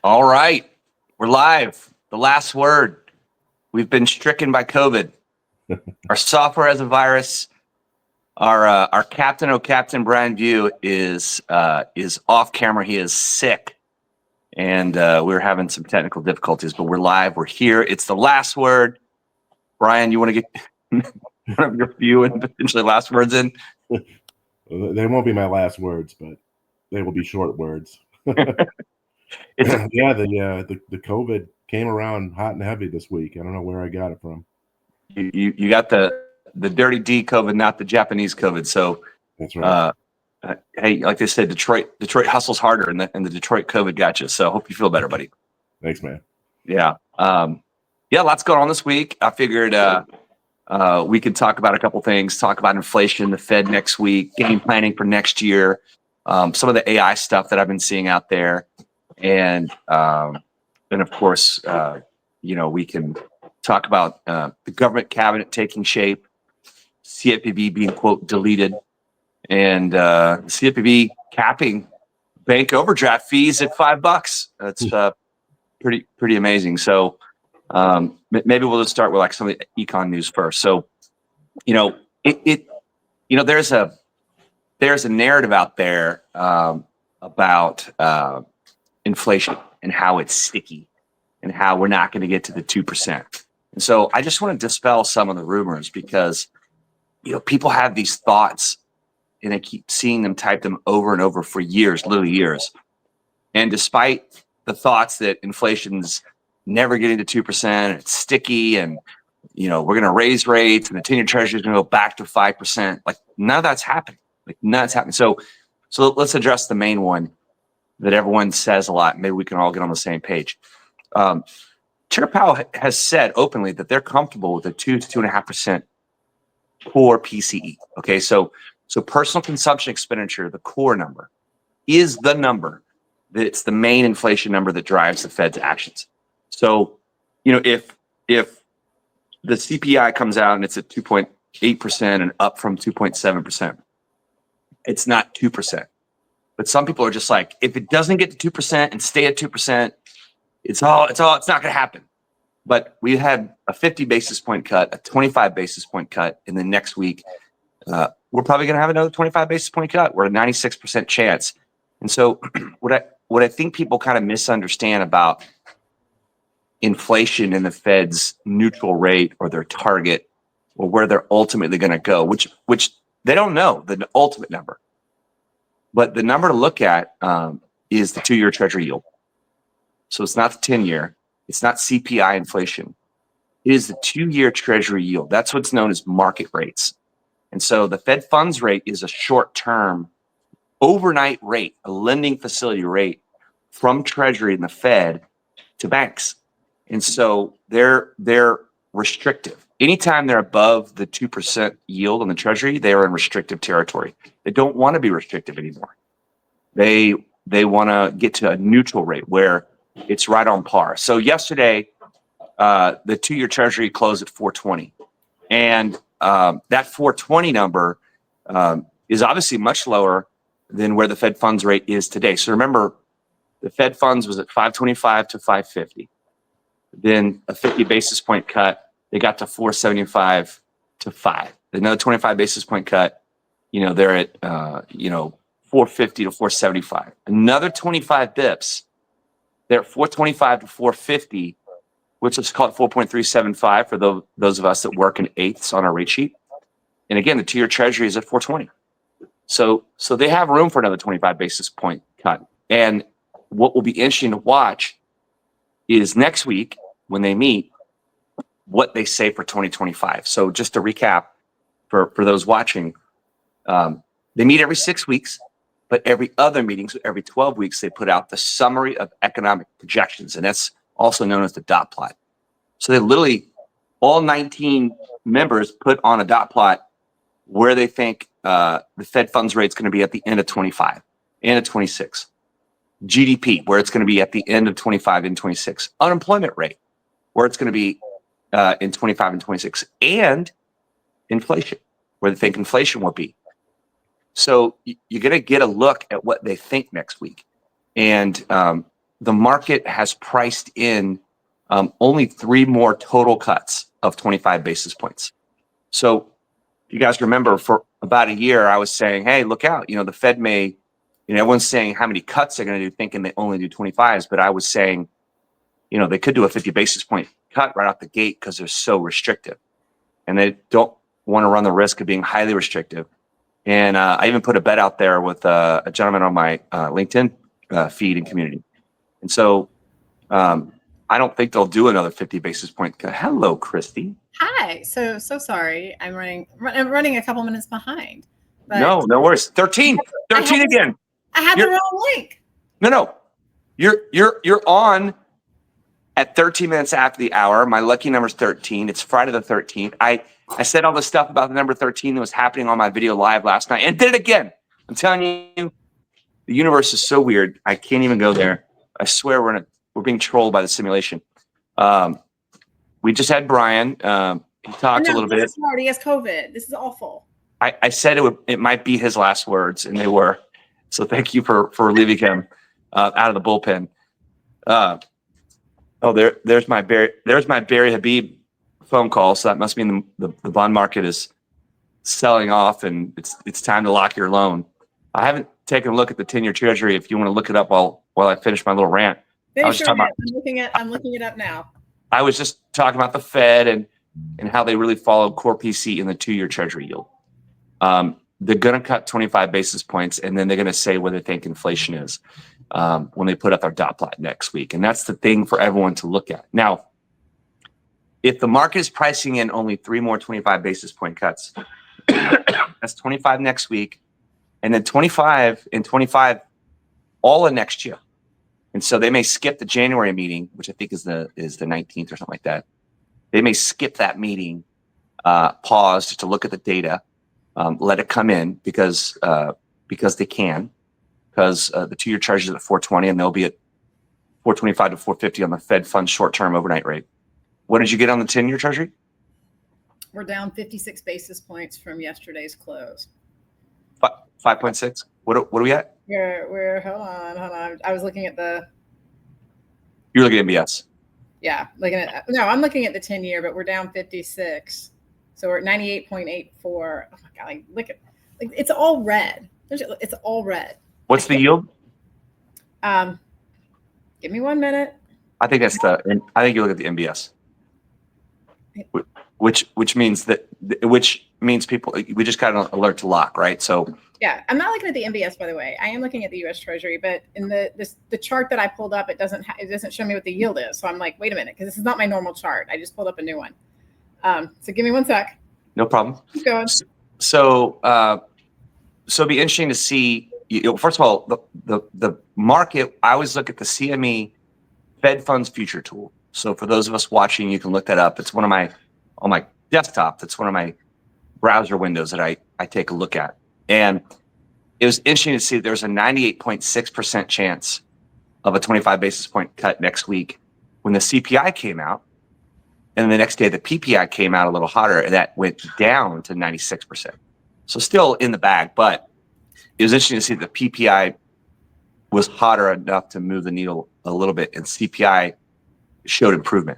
All right, we're live. The last word. We've been stricken by COVID. Our software has a virus. Our captain, Captain Brian View, is off camera. He is sick, and we're having some technical difficulties. But we're live. We're here. It's the last word. Brian, you want to get one of your few and potentially last words in? They won't be my last words, but they will be short words. The COVID came around hot and heavy this week. I don't know where I got it from. You got the dirty D COVID, not the Japanese COVID. So that's right. Hey, like they said, Detroit hustles harder, and the Detroit COVID got you. So hope you feel better, buddy. Thanks, man. Yeah. Lots going on this week. I figured we could talk about a couple things. Talk about inflation, the Fed next week, game planning for next year, some of the AI stuff that I've been seeing out there. And of course, we can talk about the government cabinet taking shape, CFPB being, quote, deleted, and CFPB capping bank overdraft fees at $5. That's pretty amazing. So maybe we'll just start with like some of the econ news first. So, there's a narrative out there about inflation and how it's sticky and how we're not going to get to the 2%. And so I just want to dispel some of the rumors because, people have these thoughts and I keep seeing them type them over and over for years, literally years. And despite the thoughts that inflation's never getting to 2%, it's sticky and, we're going to raise rates and the 10-year treasury is going to go back to 5%. Like none of that's happening. So let's address the main one that everyone says a lot. Maybe we can all get on the same page. Chair Powell has said openly that they're comfortable with a 2 to 2.5% core PCE. Okay, so personal consumption expenditure, the core number, is the number that it's the main inflation number that drives the Fed's actions. So, if the CPI comes out and it's at 2.8% and up from 2.7%, it's not 2%. But some people are just like, if it doesn't get to 2% and stay at 2%, it's not going to happen. But we had a 50 basis point cut, a 25 basis point cut in the next week. We're probably going to have another 25 basis point cut. We're at a 96% chance. And so what I think people kind of misunderstand about inflation and the Fed's neutral rate or their target or where they're ultimately going to go, which they don't know the ultimate number. But the number to look at is the 2-year treasury yield. So it's not the 10-year. It's not CPI inflation. It is the 2-year treasury yield. That's what's known as market rates. And so the Fed funds rate is a short-term overnight rate, a lending facility rate from Treasury and the Fed to banks. And so they're restrictive. Anytime they're above the 2% yield on the Treasury, they are in restrictive territory. They don't want to be restrictive anymore. They want to get to a neutral rate where it's right on par. So yesterday, the 2-year Treasury closed at 420. And that 420 number is obviously much lower than where the Fed funds rate is today. So remember, the Fed funds was at 525 to 550. Then a 50 basis point cut, they got to 475 to 5. Another 25 basis point cut, they're at 450 to 475. Another 25 bips, they're at 425 to 450, which is called 4.375 for those of us that work in eighths on our rate sheet. And again, the 2-year Treasury is at 420. So they have room for another 25 basis point cut. And what will be interesting to watch is next week when they meet, what they say for 2025. So just to recap for those watching, they meet every 6 weeks, but every other meeting, so every 12 weeks, they put out the summary of economic projections. And that's also known as the dot plot. So they literally, all 19 members put on a dot plot where they think the Fed funds rate is going to be at the end of 25, end of 26. GDP, where it's going to be at the end of 25 and 26. Unemployment rate, where it's going to be in 25 and 26. And inflation, where they think inflation will be. So you're going to get a look at what they think next week. And the market has priced in only 3 more total cuts of 25 basis points. So you guys remember for about a year, I was saying, hey, look out, the Fed may, everyone's saying how many cuts they're going to do, thinking they only do 25s. But I was saying, they could do a 50 basis point cut right out the gate because they're so restrictive. And they don't want to run the risk of being highly restrictive. And I even put a bet out there with a gentleman on my LinkedIn feed and community. And so I don't think they'll do another 50 basis point cut. Hello, Christy. Hi. So sorry. I'm running a couple minutes behind. But No worries. 13 again. I had the wrong link. No. You're on at 13 minutes after the hour. My lucky number is 13. It's Friday the 13th. I said all the stuff about the number 13 that was happening on my video live last night and did it again. I'm telling you, the universe is so weird. I can't even go there. I swear we're being trolled by the simulation. We just had Brian. He talked a little bit. He has COVID. This is awful. I said it might be his last words, and they were. So thank you for leaving him out of the bullpen. There's my Barry Habib phone call. So that must mean the bond market is selling off, and it's time to lock your loan. I haven't taken a look at the 10-year Treasury. If you want to look it up while I finish my little rant. I'm looking it up now. I was just talking about the Fed and how they really follow core PC in the 2-year Treasury yield. They're going to cut 25 basis points, and then they're going to say what they think inflation is when they put up their dot plot next week. And that's the thing for everyone to look at. Now, if the market is pricing in only 3 more 25 basis point cuts, that's 25 next week, and then 25 and 25 all in next year. And so they may skip the January meeting, which I think is the 19th or something like that. They may skip that meeting, pause just to look at the data, let it come in because they can, because the 2-year Treasury is at 420 and they'll be at 425 to 450 on the Fed funds short-term overnight rate. What did you get on the 10-year Treasury? We're down 56 basis points from yesterday's close. 5.6. What are we at? We're hold on. I was looking at the. You're looking at MBS. Yeah, I'm looking at the 10-year, but we're down 56. So we're at 98.84. Oh my God! Look at, it's all red. It's all red. What's the yield? Give me 1 minute. I think you look at the MBS, which means people. We just got an alert to lock, right? So. Yeah, I'm not looking at the MBS, by the way. I am looking at the U.S. Treasury, but in the chart that I pulled up, it doesn't show me what the yield is. So I'm like, wait a minute, because this is not my normal chart. I just pulled up a new one. So give me 1 sec. No problem. Keep going. So it'd be interesting to see. First of all, the market. I always look at the CME Fed Funds Future Tool. So for those of us watching, you can look that up. It's on my desktop. That's one of my browser windows that I take a look at. And it was interesting to see there's a 98.6% chance of a 25 basis point cut next week when the CPI came out. And the next day, the PPI came out a little hotter, and that went down to 96%. So still in the bag, but it was interesting to see the PPI was hotter enough to move the needle a little bit, and CPI showed improvement.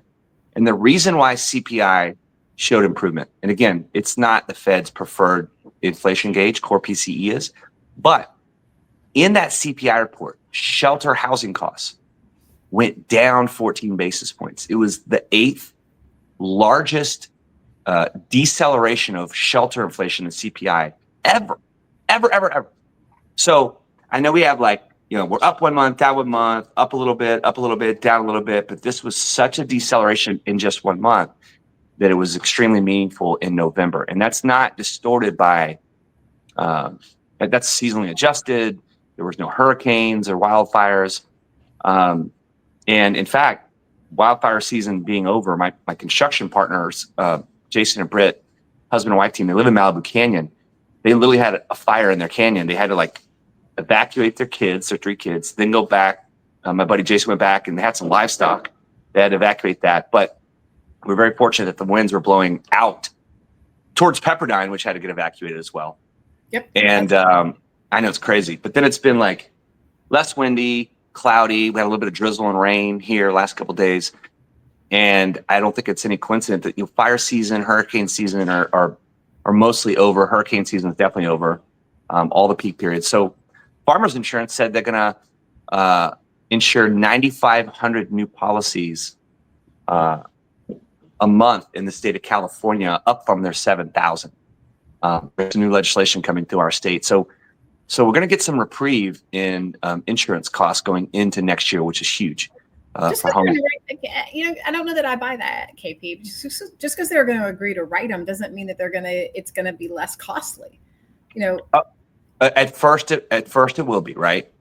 And the reason why CPI showed improvement, and again, it's not the Fed's preferred inflation gauge, core PCE is, but in that CPI report, shelter housing costs went down 14 basis points. It was the 8th largest deceleration of shelter inflation in CPI ever. So I know we have we're up 1 month, down 1 month, up a little bit, down a little bit, but this was such a deceleration in just 1 month that it was extremely meaningful in November. And that's not distorted by, that's seasonally adjusted. There was no hurricanes or wildfires. And in fact, wildfire season being over, my construction partners, Jason and Britt, husband and wife team, they live in Malibu Canyon. They literally had a fire in their canyon. They had to evacuate their 3 kids, then go back. My buddy Jason went back and they had some livestock. They had to evacuate that. But we're very fortunate that the winds were blowing out towards Pepperdine, which had to get evacuated as well. Yep. And I know it's crazy, but then it's been less windy, cloudy. We had a little bit of drizzle and rain here last couple of days. And I don't think it's any coincidence that fire season, hurricane season are mostly over. Hurricane season is definitely over, all the peak periods. So Farmers Insurance said they're going to insure 9,500 new policies a month in the state of California, up from their 7,000. There's new legislation coming through our state. So we're going to get some reprieve in insurance costs going into next year, which is huge. For home. I don't know that I buy that, KP. Just because they're going to agree to write them doesn't mean that it's going to be less costly. At first it will be, right?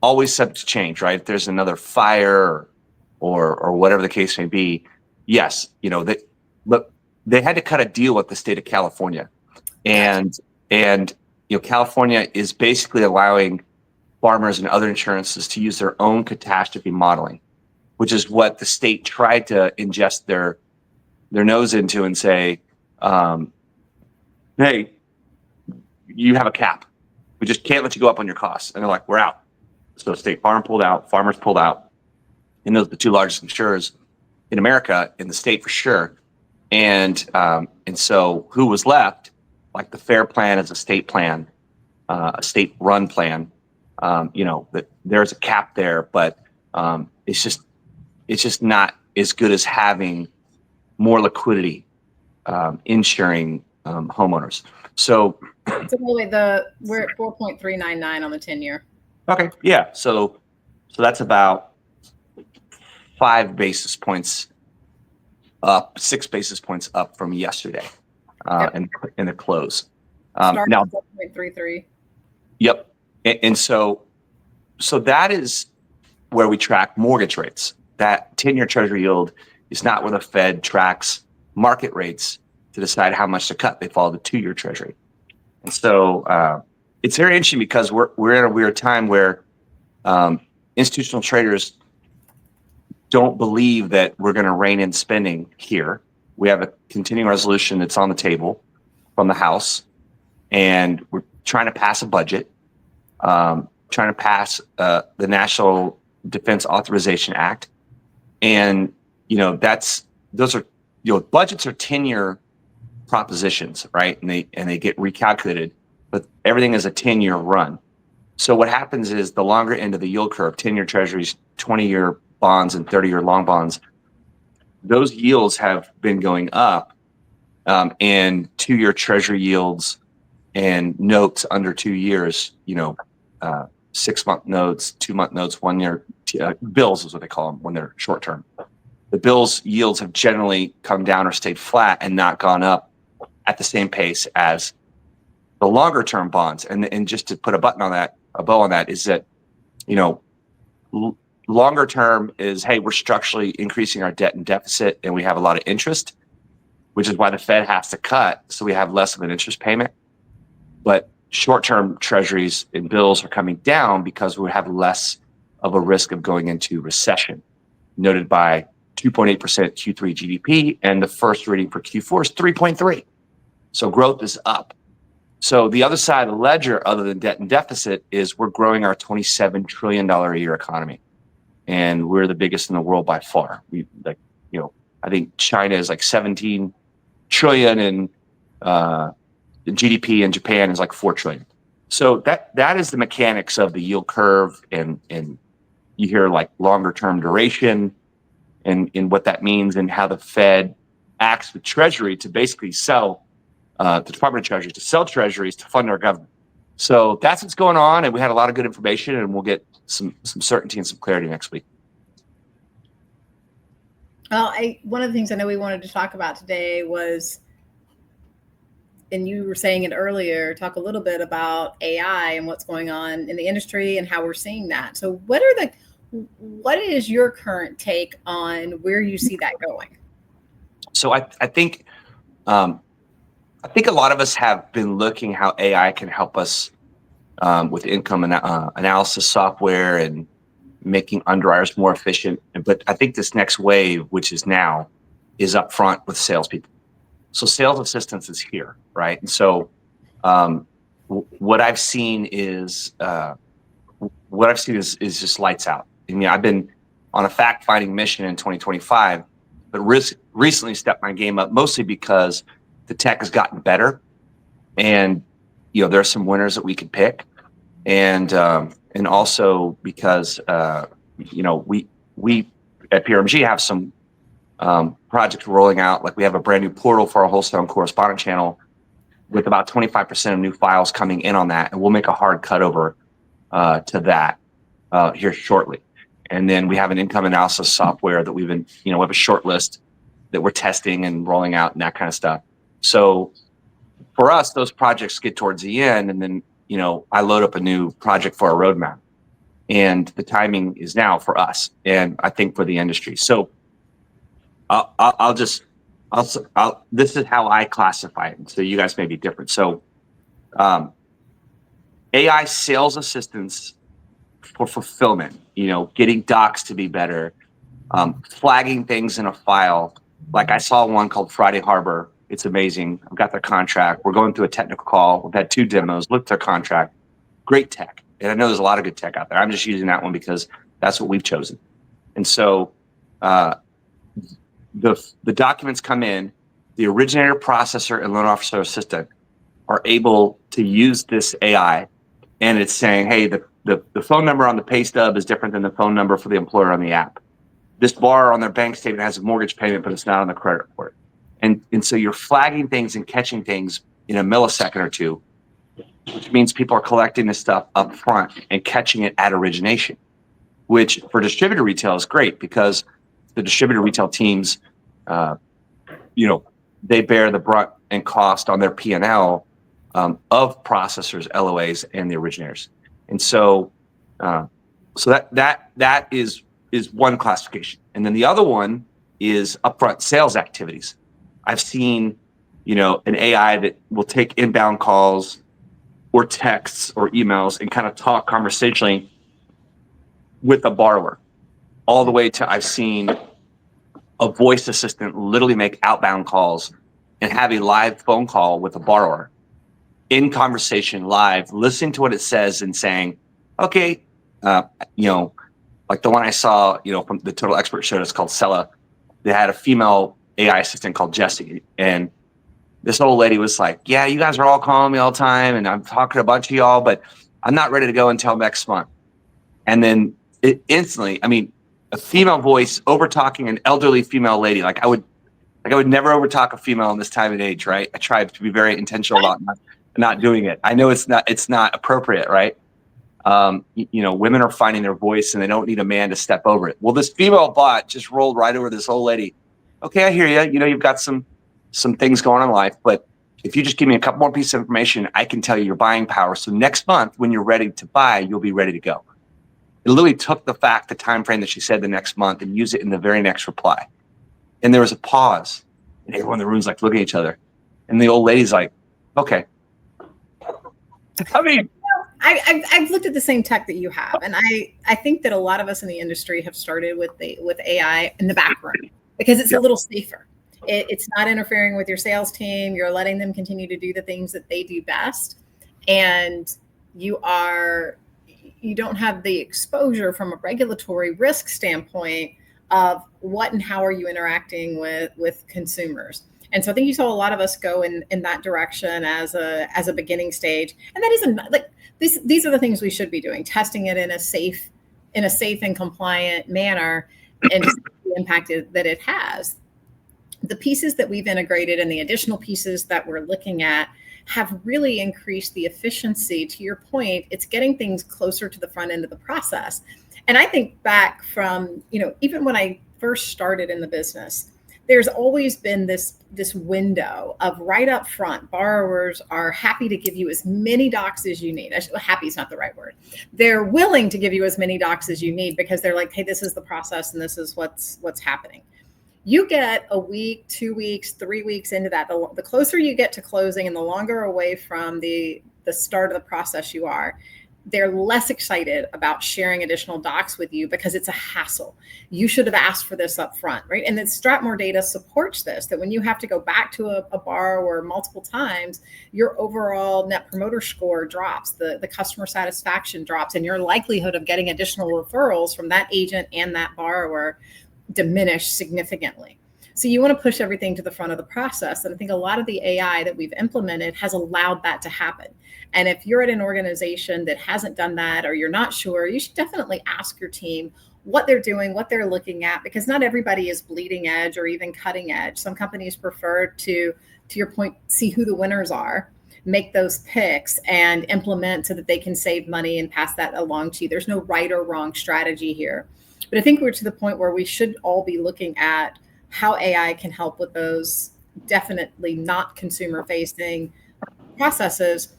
Always subject to change, right? If there's another fire or whatever the case may be, yes, but they had to cut a deal with the state of California, and California is basically allowing farmers and other insurances to use their own catastrophe modeling, which is what the state tried to ingest their nose into and say, hey, you have a cap. We just can't let you go up on your costs. And they're like, we're out. So State Farm pulled out, Farmers pulled out. And those are the two largest insurers in America, in the state for sure. And so who was left? Like the FAIR plan is a state plan, a state-run plan. That there's a cap there, but it's just not as good as having more liquidity, insuring homeowners. So we're at 4.399 on the 10-year. Okay, yeah. So that's about 5 basis points up, 6 basis points up from yesterday, in the close. Now 4.33. Yep, and so that is where we track mortgage rates. That 10-year Treasury yield is not where the Fed tracks market rates to decide how much to cut. They follow the 2-year Treasury. And so it's very interesting because we're in a weird time where institutional traders don't believe that we're going to rein in spending here. We have a continuing resolution that's on the table from the House, and we're trying to pass a budget, trying to pass the National Defense Authorization Act. And, those are, budgets are 10-year propositions, right? And they get recalculated, but everything is a 10-year run. So what happens is the longer end of the yield curve, 10-year treasuries, 20-year bonds, and 30-year long bonds, those yields have been going up, and 2-year treasury yields and notes under 2 years, 6-month notes, 2-month notes, 1-year bills is what they call them when they're short term. The bills yields have generally come down or stayed flat and not gone up at the same pace as the longer term bonds. And just to put a bow on that is that, longer term is, hey, we're structurally increasing our debt and deficit and we have a lot of interest, which is why the Fed has to cut. So we have less of an interest payment. But short-term treasuries and bills are coming down because we have less of a risk of going into recession, noted by 2.8% Q3 GDP, and the first reading for Q4 is 3.3. So growth is up. So the other side of the ledger, other than debt and deficit, is we're growing our $27 trillion a year economy. And we're the biggest in the world by far. I think China is like 17 trillion and GDP, and Japan is like 4 trillion. So that is the mechanics of the yield curve, and you hear like longer term duration and what that means, and how the Fed acts with Treasury to basically sell the Department of Treasury to sell treasuries to fund our government. So that's what's going on, and we had a lot of good information, and we'll get some certainty and some clarity next week. Well, one of the things I know we wanted to talk about today was, and you were saying it earlier, talk a little bit about AI and what's going on in the industry and how we're seeing that. So what is your current take on where you see that going? So I think a lot of us have been looking how AI can help us with income analysis software and making underwriters more efficient. But I think this next wave, which is now, is up front with salespeople. So sales assistance is here, right? And so what I've seen is just lights out. I mean, I've been on a fact-finding mission in 2025, but recently stepped my game up mostly because the tech has gotten better, and there are some winners that we could pick, and also because we at PRMG have some projects rolling out. Like we have a brand new portal for our wholesale and correspondent channel with about 25% of new files coming in on that, and we'll make a hard cutover to that here shortly. And then we have an income analysis software that we've been, we have a short list that we're testing and rolling out and that kind of stuff. So for us, those projects get towards the end, and then I load up a new project for our roadmap, and the timing is now for us, and I think for the industry. So this is how I classify it. So you guys may be different. So AI sales assistance for fulfillment, getting docs to be better, flagging things in a file. Like I saw one called Friday Harbor. It's amazing. I've got their contract. We're going through a technical call. We've had 2 demos, looked at their contract. Great tech. And I know there's a lot of good tech out there. I'm just using that one because that's what we've chosen. And so the documents come in, the originator, processor, and loan officer assistant are able to use this AI, and it's saying, hey, the phone number on the pay stub is different than the phone number for the employer on the app. This borrower on their bank statement has a mortgage payment, but it's not on the credit report. And so you're flagging things and catching things in a millisecond or two, which means people are collecting this stuff up front and catching it at origination, which for distributor retail is great because the distributor retail teams, they bear the brunt and cost on their P&L of processors, LOAs, and the originators. And so that is one classification. And then the other one is upfront sales activities. I've seen, an AI that will take inbound calls or texts or emails and kind of talk conversationally with a borrower, all the way to I've seen a voice assistant literally make outbound calls and have a live phone call with a borrower in conversation live, listening to what it says and saying, okay, like the one I saw, from the Total Expert show, it's called Sella. They had a female AI assistant called Jessie, and this old lady was like, yeah, you guys are all calling me all the time, and I'm talking to a bunch of y'all, but I'm not ready to go until next month. And then it instantly, a female voice over talking an elderly female lady. I would never over talk a female in this time and age, right? I tried to be very intentional about not doing it. I know it's not appropriate, right? Women are finding their voice and they don't need a man to step over it. Well, this female bot just rolled right over this old lady. Okay, I hear you. You've got some things going on in life, but if you just give me a couple more pieces of information, I can tell you your buying power. So next month, when you're ready to buy, you'll be ready to go. It literally took the time frame that she said the next month and used it in the very next reply. And there was a pause, and everyone in the room's like looking at each other, and the old lady's like, "Okay." I've looked at the same tech that you have, and I think that a lot of us in the industry have started with AI in the background because it's a little safer. It's not interfering with your sales team. You're letting them continue to do the things that they do best, and you don't have the exposure from a regulatory risk standpoint of what and how are you interacting with consumers. And so I think you saw a lot of us go in that direction as a beginning stage. And that isn't these are the things we should be doing, testing it in a safe and compliant manner and the impact that it has. The pieces that we've integrated and the additional pieces that we're looking at have really increased the efficiency. To your point, it's getting things closer to the front end of the process. And I think back from, even when I first started in the business, there's always been this window of right up front, borrowers are happy to give you as many docs as you need. Happy is not the right word. They're willing to give you as many docs as you need because they're like, hey, this is the process and this is what's happening. You get a week, 2 weeks, 3 weeks into that, the closer you get to closing and the longer away from the start of the process you are, they're less excited about sharing additional docs with you because it's a hassle. You should have asked for this up front, right? And then Stratmore data supports this, that when you have to go back to a borrower multiple times, your overall net promoter score drops, the customer satisfaction drops, and your likelihood of getting additional referrals from that agent and that borrower diminish significantly. So you want to push everything to the front of the process. And I think a lot of the AI that we've implemented has allowed that to happen. And if you're at an organization that hasn't done that, or you're not sure, you should definitely ask your team what they're doing, what they're looking at, because not everybody is bleeding edge or even cutting edge. Some companies prefer to your point, see who the winners are, make those picks and implement so that they can save money and pass that along to you. There's no right or wrong strategy here. But I think we're to the point where we should all be looking at how AI can help with those definitely not consumer facing processes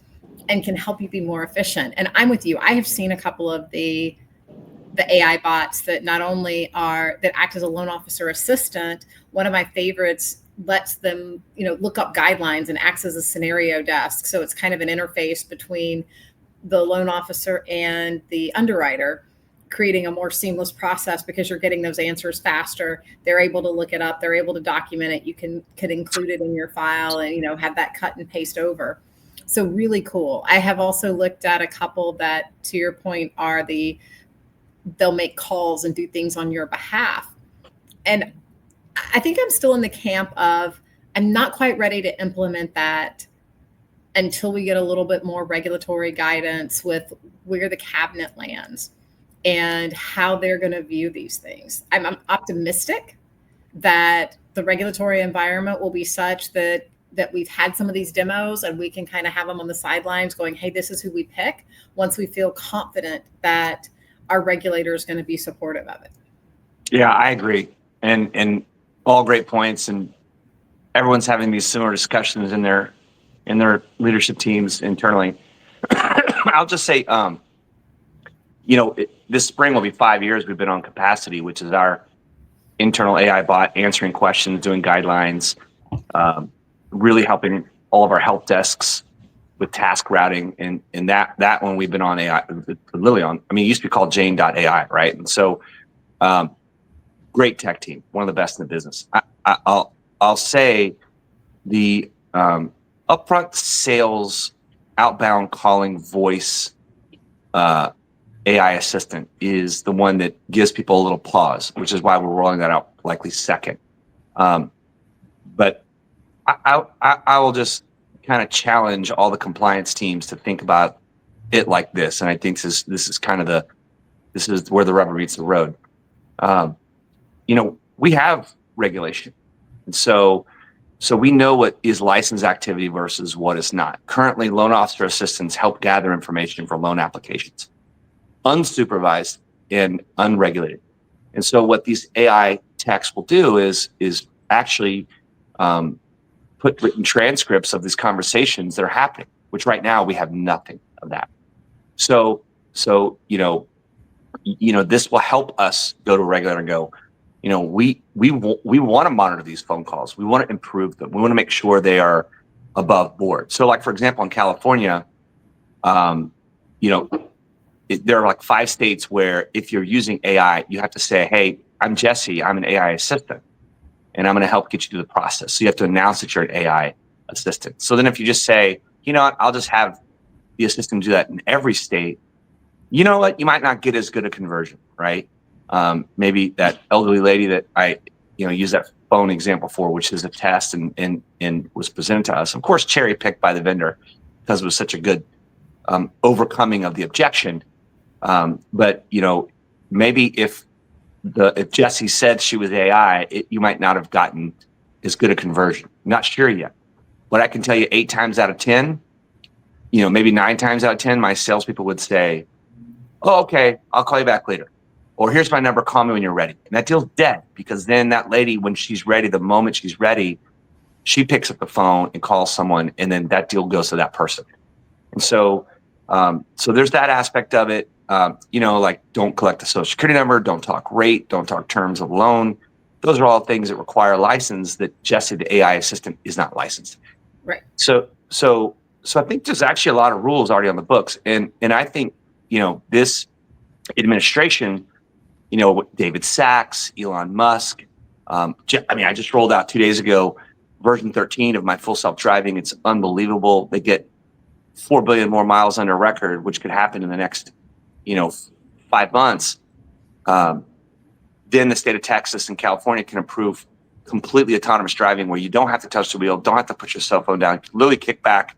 and can help you be more efficient. And I'm with you. I have seen a couple of the AI bots that not only that act as a loan officer assistant. One of my favorites lets them, look up guidelines and acts as a scenario desk. So it's kind of an interface between the loan officer and the underwriter, creating a more seamless process because you're getting those answers faster. They're able to look it up. They're able to document it. You can include it in your file and, have that cut and paste over. So really cool. I have also looked at a couple that, to your point, they'll make calls and do things on your behalf. And I think I'm still in the camp of, I'm not quite ready to implement that until we get a little bit more regulatory guidance with where the cabinet lands and how they're going to view these things. I'm optimistic that the regulatory environment will be such that we've had some of these demos and we can kind of have them on the sidelines going, hey, this is who we pick, once we feel confident that our regulator is going to be supportive of it. Yeah, I agree. And all great points. And everyone's having these similar discussions in their leadership teams internally. I'll just say, this spring will be 5 years we've been on Capacity, which is our internal AI bot answering questions, doing guidelines, really helping all of our help desks with task routing. And that one we've been on AI, literally on, it used to be called Jane.ai, right? And so great tech team, one of the best in the business. I'll say the upfront sales, outbound calling voice AI assistant is the one that gives people a little pause, which is why we're rolling that out likely second. But I will just kind of challenge all the compliance teams to think about it like this. And I think this is where the rubber meets the road. We have regulation. And so we know what is licensed activity versus what is not. Currently, loan officer assistants help gather information for loan applications, unsupervised and unregulated. And so what these AI techs will do is actually put written transcripts of these conversations that are happening, which right now we have nothing of that. So this will help us go to a regulator and go, we want to monitor these phone calls. We want to improve them. We want to make sure they are above board. So like, for example, in California, there are like 5 states where if you're using AI, you have to say, hey, I'm Jesse, I'm an AI assistant, and I'm going to help get you through the process. So you have to announce that you're an AI assistant. So then if you just say, I'll just have the assistant do that in every state, you know what? You might not get as good a conversion, right? Maybe that elderly lady that I, use that phone example for, which is a test and was presented to us, of course, cherry picked by the vendor because it was such a good overcoming of the objection. But maybe if Jessie said she was AI, you might not have gotten as good a conversion. Not sure yet, but I can tell you 8 times out of 10, maybe 9 times out of 10, my salespeople would say, "Oh, okay, I'll call you back later," or "Here's my number, call me when you're ready." And that deal's dead because then that lady, when she's ready, the moment she's ready, she picks up the phone and calls someone, and then that deal goes to that person. And so there's that aspect of it. Like don't collect the social security number, don't talk rate, don't talk terms of loan. Those are all things that require a license that Jessie, the AI assistant, is not licensed. Right. So I think there's actually a lot of rules already on the books. And I think this administration, David Sachs, Elon Musk. I just rolled out 2 days ago version 13 of my full self-driving. It's unbelievable. They get 4 billion more miles under record, which could happen in the next, 5 months. Then the state of Texas and California can approve completely autonomous driving where you don't have to touch the wheel, don't have to put your cell phone down, literally kick back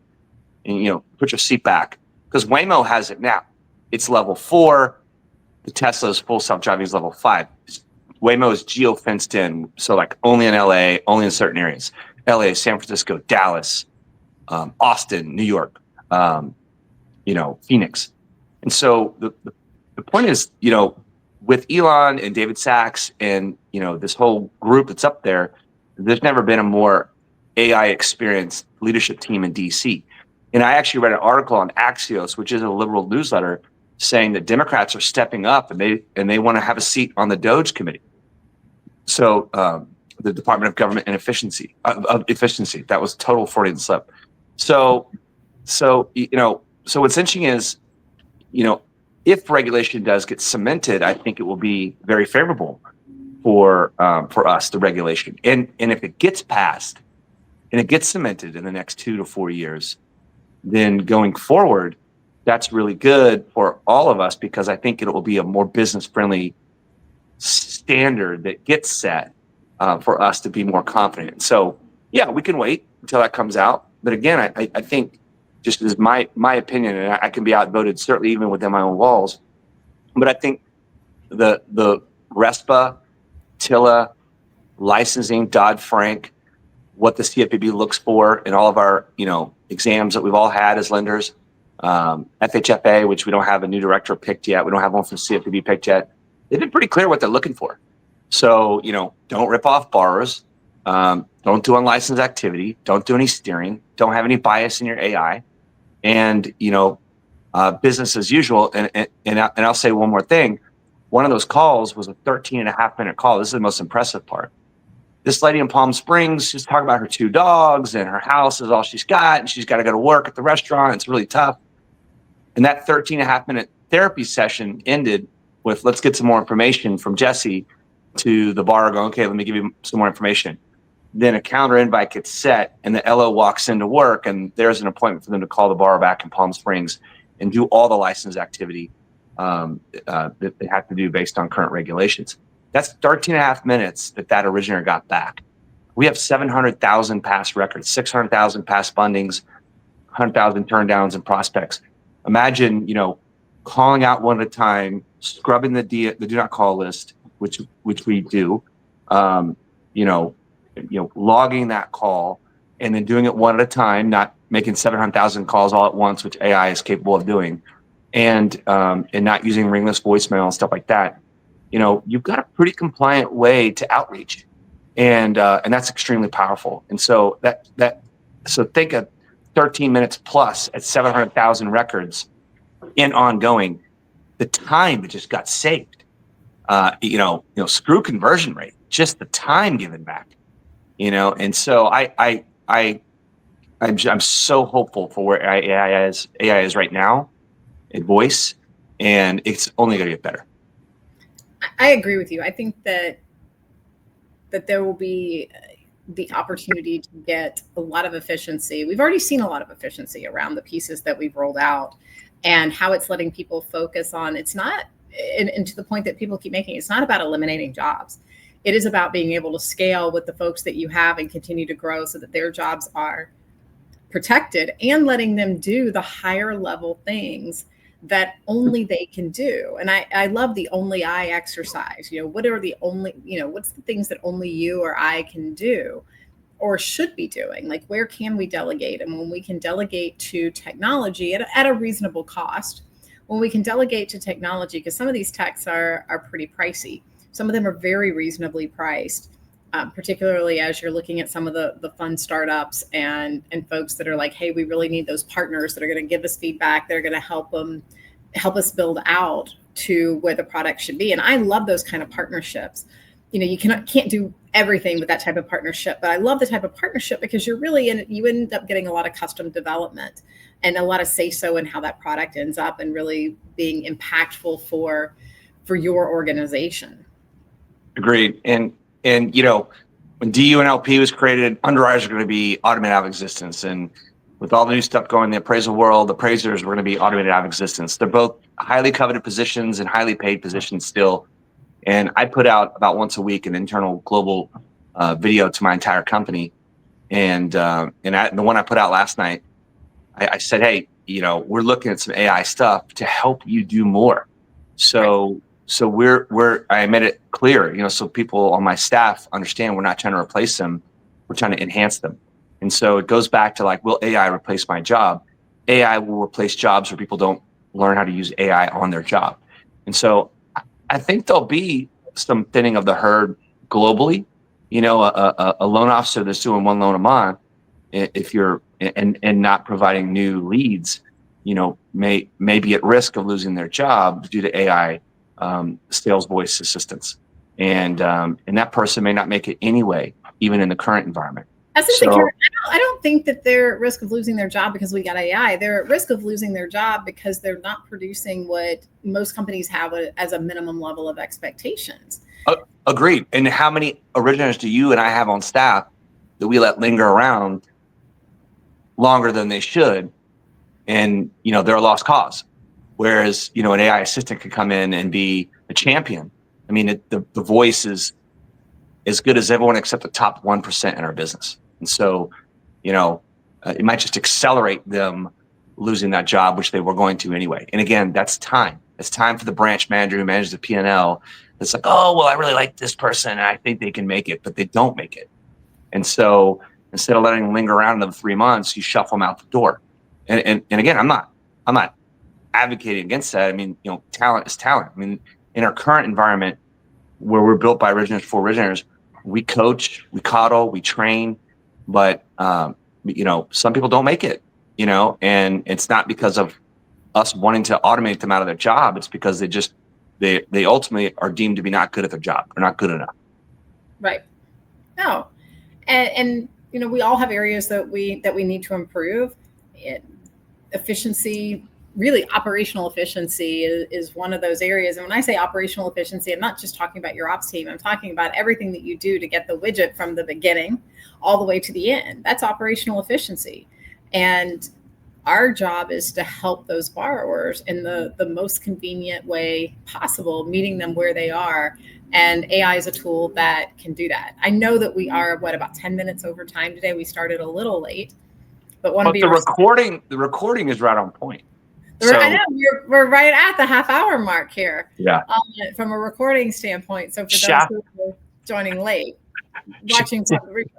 and, put your seat back. Because Waymo has it now. It's level 4. The Tesla's full self-driving is level 5. Waymo is geo-fenced in. So like only in LA, only in certain areas. LA, San Francisco, Dallas, Austin, New York, Phoenix. And so the point is, with Elon and David Sachs and, this whole group that's up there, there's never been a more AI experienced leadership team in DC. And I actually read an article on Axios, which is a liberal newsletter, saying that Democrats are stepping up and they want to have a seat on the DOGE committee. So the Department of Government and Efficiency, that was total Freudian slip. So what's interesting is, if regulation does get cemented, I think it will be very favorable for us, the regulation. And if it gets passed and it gets cemented in the next 2 to 4 years, then going forward, that's really good for all of us, because I think it will be a more business friendly standard that gets set for us to be more confident. So yeah, we can wait until that comes out. But again, I think, just as my opinion, and I can be outvoted certainly even within my own walls, but I think the RESPA, TILA, licensing, Dodd-Frank, what the CFPB looks for in all of our exams that we've all had as lenders, FHFA, which we don't have a new director picked yet, we don't have one from CFPB picked yet. They've been pretty clear what they're looking for. So don't rip off borrowers, don't do unlicensed activity, don't do any steering, don't have any bias in your AI. And business as usual. And I'll say one more thing. One of those calls was a 13.5-minute call. This is the most impressive part. This lady in Palm Springs, she's talking about her 2 dogs and her house is all she's got, and she's got to go to work at the restaurant. It's really tough. And that 13.5-minute therapy session ended with, let's get some more information from Jesse, to the borrower going, okay, let me give you some more information. Then a calendar invite gets set and the LO walks into work, and there's an appointment for them to call the borrower back in Palm Springs and do all the license activity that they have to do based on current regulations. That's 13.5 minutes that originator got back. We have 700,000 past records, 600,000 past fundings, 100,000 turndowns and prospects. Imagine, calling out one at a time, scrubbing the do not call list, which we do, logging that call, and then doing it one at a time, not making 700,000 calls all at once, which AI is capable of doing, and not using ringless voicemail and stuff like that. You've got a pretty compliant way to outreach, and that's extremely powerful. And so so think of 13 minutes plus at 700,000 records in ongoing, the time that just got saved. Screw conversion rate, just the time given back. And so I'm so hopeful for where AI is right now in voice, and it's only going to get better. I agree with you. I think that there will be the opportunity to get a lot of efficiency. We've already seen a lot of efficiency around the pieces that we've rolled out, and how it's letting people focus on, it's not, and to the point that people keep making, it's not about eliminating jobs. It is about being able to scale with the folks that you have and continue to grow so that their jobs are protected, and letting them do the higher level things that only they can do. And I love the only I exercise. What are the only, what's the things that only you or I can do or should be doing? Like, where can we delegate? And when we can delegate to technology at a reasonable cost, when we can delegate to technology, because some of these techs are pretty pricey. Some of them are very reasonably priced, particularly as you're looking at some of the fun startups and folks that are like, hey, we really need those partners that are going to give us feedback. They're going to help us build out to where the product should be. And I love those kind of partnerships. You can't do everything with that type of partnership, but I love the type of partnership because you end up getting a lot of custom development. and a lot of say so in how that product ends up and really being impactful for your organization. Agreed. And when DU and LP was created, underwriters are going to be automated out of existence. And with all the new stuff going in the appraisal world, appraisers were going to be automated out of existence. They're both highly coveted positions and highly paid positions still. And I put out about once a week an internal global video to my entire company. And the one I put out last night, I said, hey, we're looking at some AI stuff to help you do more. So I made it clear, so people on my staff understand we're not trying to replace them, we're trying to enhance them. And so it goes back to like, will AI replace my job? AI will replace jobs where people don't learn how to use AI on their job. And so I think there'll be some thinning of the herd globally. A loan officer that's doing one loan a month, if you're and not providing new leads, may be at risk of losing their job due to AI sales voice assistance, and that person may not make it anyway, even in the current environment. I don't think that they're at risk of losing their job because we got AI. They're at risk of losing their job because they're not producing what most companies have as a minimum level of expectations. Agreed. And how many originators do you and I have on staff that we let linger around longer than they should? And, they're a lost cause. Whereas, an AI assistant could come in and be a champion. I mean, the voice is as good as everyone except the top 1% in our business. And so, it might just accelerate them losing that job, which they were going to anyway. And again, that's time. It's time for the branch manager who manages the P&L. It's like, oh, well, I really like this person and I think they can make it, but they don't make it. And so instead of letting them linger around another 3 months, you shuffle them out the door. And again, I'm not advocating against that. I mean, talent is talent. I mean, in our current environment where we're built by originators for originators, we coach, we coddle, we train, but some people don't make it, and it's not because of us wanting to automate them out of their job. It's because they ultimately are deemed to be not good at their job or not good enough. Right. No. And we all have areas that we need to improve. Efficiency, really operational efficiency is one of those areas. And when I say operational efficiency, I'm not just talking about your ops team. I'm talking about everything that you do to get the widget from the beginning all the way to the end. That's operational efficiency. And our job is to help those borrowers in the most convenient way possible, meeting them where they are. And AI is a tool that can do that. I know that we are, about 10 minutes over time today. We started a little late, but the recording is right on point. I know we're right at the half-hour mark here. Yeah. From a recording standpoint. So for those who are joining late, watching the replay.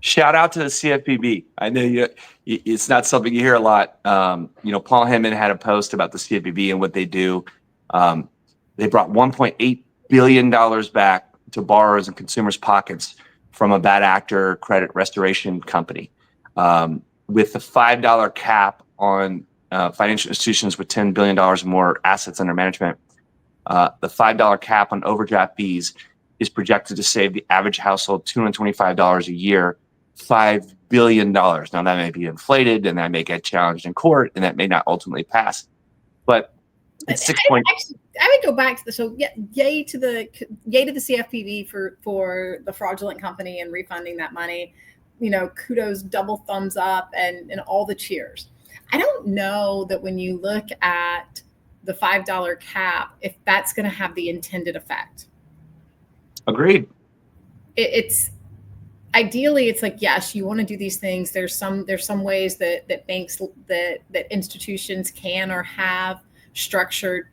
Shout out to the CFPB. I know it's not something you hear a lot. Paul Heyman had a post about the CFPB and what they do. They brought $1.8 billion back to borrowers and consumers' pockets from a bad actor credit restoration company. With the $5 cap on financial institutions with $10 billion or more assets under management, the $5 cap on overdraft fees is projected to save the average household $225 a year, $5 billion. Now that may be inflated and that may get challenged in court and that may not ultimately pass. But it's 6 points. I would go back to yay to the CFPB for the fraudulent company and refunding that money. Kudos, double thumbs up and all the cheers. I don't know that when you look at the $5 cap, if that's going to have the intended effect. Agreed. It's ideally, it's like, yes, you want to do these things. There's some ways that banks, that institutions can or have structured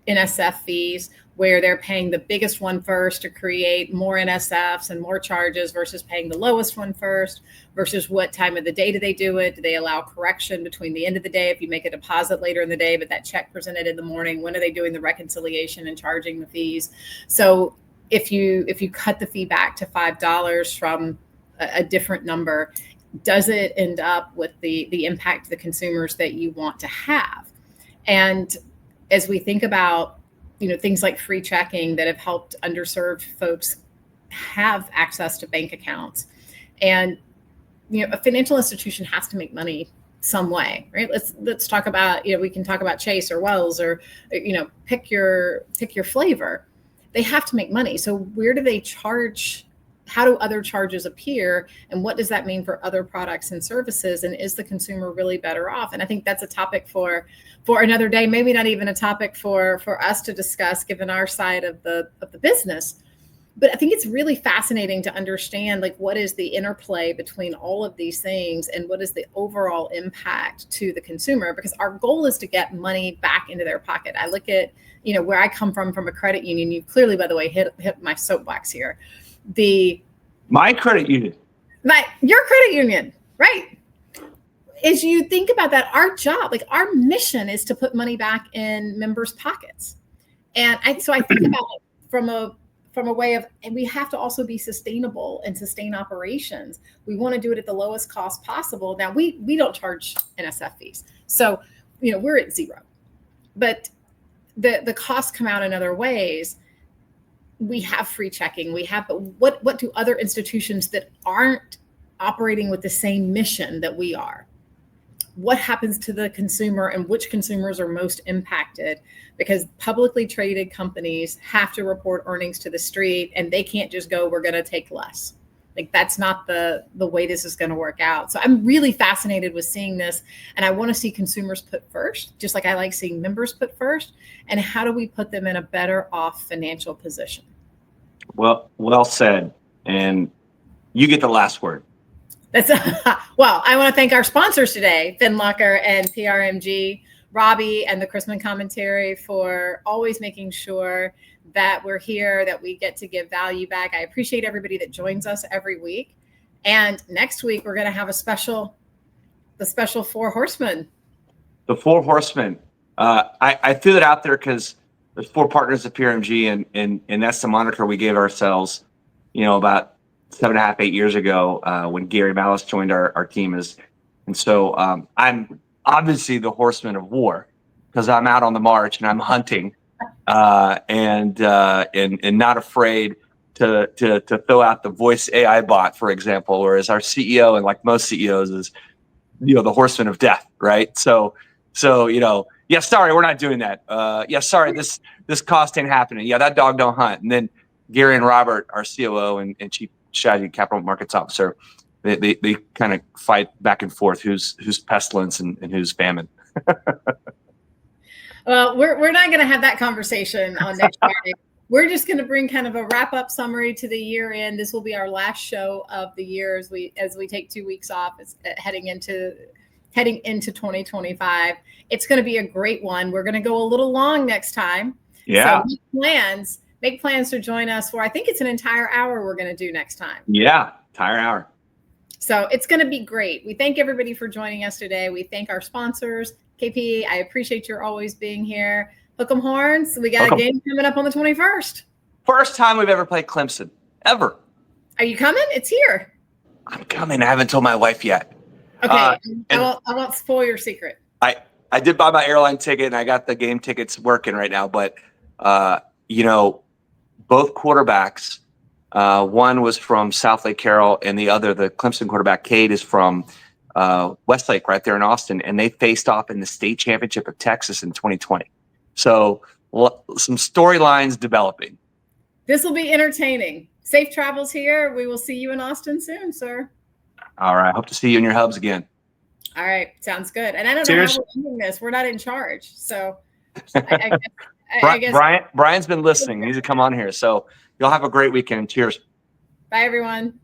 NSF fees where they're paying the biggest one first to create more NSFs and more charges versus paying the lowest one first, versus what time of the day do they do it? Do they allow correction between the end of the day if you make a deposit later in the day, but that check presented in the morning? When are they doing the reconciliation and charging the fees? So if you cut the fee back to $5 from a different number, does it end up with the impact to the consumers that you want to have? And as we think about things like free checking that have helped underserved folks have access to bank accounts, and a financial institution has to make money some way, right? Let's talk about, we can talk about Chase or Wells or, pick your flavor. They have to make money. So where do they charge? How do other charges appear? And what does that mean for other products and services? And is the consumer really better off? And I think that's a topic for another day, maybe not even a topic for us to discuss given our side of the business. But I think it's really fascinating to understand, like, what is the interplay between all of these things and what is the overall impact to the consumer? Because our goal is to get money back into their pocket. I look at, where I come from a credit union. You clearly, by the way, hit my soapbox here. My credit union. Your credit union, right? As you think about that, our job, like our mission is to put money back in members' pockets. And so I think about it from a way of, and we have to also be sustainable and sustain operations. We want to do it at the lowest cost possible. Now we don't charge NSF fees. So, we're at zero, but the costs come out in other ways. We have free checking. But what do other institutions that aren't operating with the same mission that we are? What happens to the consumer and which consumers are most impacted? Because publicly traded companies have to report earnings to the street, and they can't just go, we're going to take less. Like, that's not the way this is going to work out. So I'm really fascinated with seeing this, and I want to see consumers put first, just like I like seeing members put first. And how do we put them in a better off financial position? Well said. And you get the last word. Well, I want to thank our sponsors today, FinLocker and PRMG, Robbie and the Chrisman Commentary, for always making sure that we're here, that we get to give value back. I appreciate everybody that joins us every week. And next week, we're going to have the special Four Horsemen. The Four Horsemen. I threw it out there because there's 4 partners of PRMG, and that's the moniker we gave ourselves, about 7.5, 8 years ago, when Gary Malice joined our team. And so I'm obviously the horseman of war because I'm out on the march and I'm hunting and not afraid to throw out the voice AI bot, for example, whereas our CEO, and like most CEOs, is the horseman of death, right? So yeah, sorry, we're not doing that. Yeah, sorry, this cost ain't happening. Yeah, that dog don't hunt. And then Gary and Robert, our COO and Chief Strategy and Capital Markets Officer, they kind of fight back and forth who's pestilence and who's famine. Well, we're not going to have that conversation on next Friday. We're just going to bring kind of a wrap-up summary to the year end. This will be our last show of the year as we take 2 weeks off. It's heading into 2025. It's going to be a great one. We're going to go a little long next time. Yeah. So make plans to join us for, I think it's an entire hour we're going to do next time. Yeah, entire hour. So it's going to be great. We thank everybody for joining us today. We thank our sponsors. KP, I appreciate your always being here. Hook 'em horns. We got a game coming up on the 21st. First time we've ever played Clemson, ever. Are you coming? It's here. I'm coming. I haven't told my wife yet. Okay. I won't spoil your secret. I did buy my airline ticket and I got the game tickets working right now, but both quarterbacks, one was from South Lake Carroll and the other, the Clemson quarterback, Cade, is from Westlake right there in Austin, and they faced off in the state championship of Texas in 2020. So some storylines developing. This will be entertaining. Safe travels here. We will see you in Austin soon, sir. All right. Hope to see you in your hubs again. All right. Sounds good. And I don't know how we're doing this. We're not in charge. So I guess Brian's been listening. He needs to come on here. So y'all have a great weekend. Cheers. Bye, everyone.